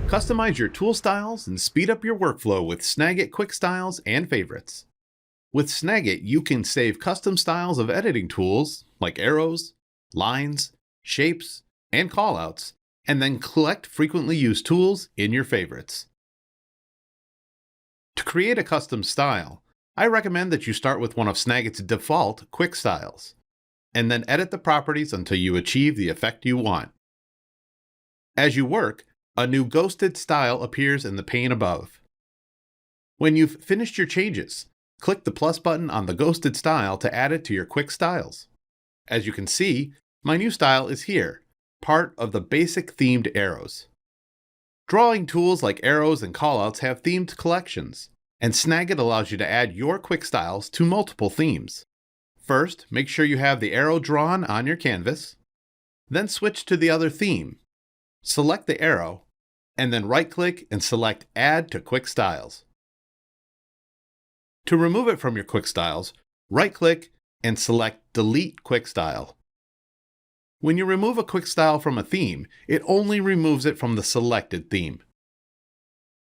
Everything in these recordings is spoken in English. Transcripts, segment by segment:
Customize your tool styles and speed up your workflow with Snagit Quick Styles and Favorites. With Snagit, you can save custom styles of editing tools like arrows, lines, shapes, and callouts, and then collect frequently used tools in your favorites. To create a custom style, I recommend that you start with one of Snagit's default quick styles, and then edit the properties until you achieve the effect you want. As you work, a new ghosted style appears in the pane above. When you've finished your changes, click the plus button on the ghosted style to add it to your quick styles. As you can see, my new style is here, part of the basic themed arrows. Drawing tools like arrows and callouts have themed collections, and Snagit allows you to add your quick styles to multiple themes. First, make sure you have the arrow drawn on your canvas, then switch to the other theme. Select the arrow, and then right-click and select Add to Quick Styles. To remove it from your quick styles, right-click and select Delete Quick Style. When you remove a quick style from a theme, it only removes it from the selected theme.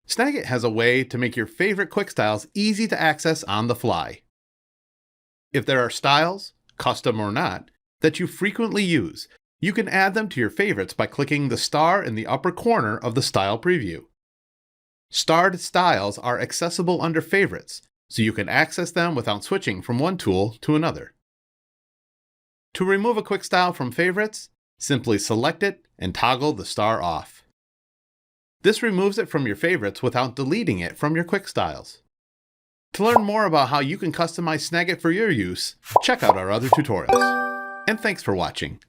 Snagit has a way to make your favorite quick styles easy to access on the fly. If there are styles, custom or not, that you frequently use, you can add them to your favorites by clicking the star in the upper corner of the style preview. Starred styles are accessible under favorites, so you can access them without switching from one tool to another. To remove a quick style from favorites, simply select it and toggle the star off. This removes it from your favorites without deleting it from your quick styles. To learn more about how you can customize Snagit for your use, check out our other tutorials. And thanks for watching.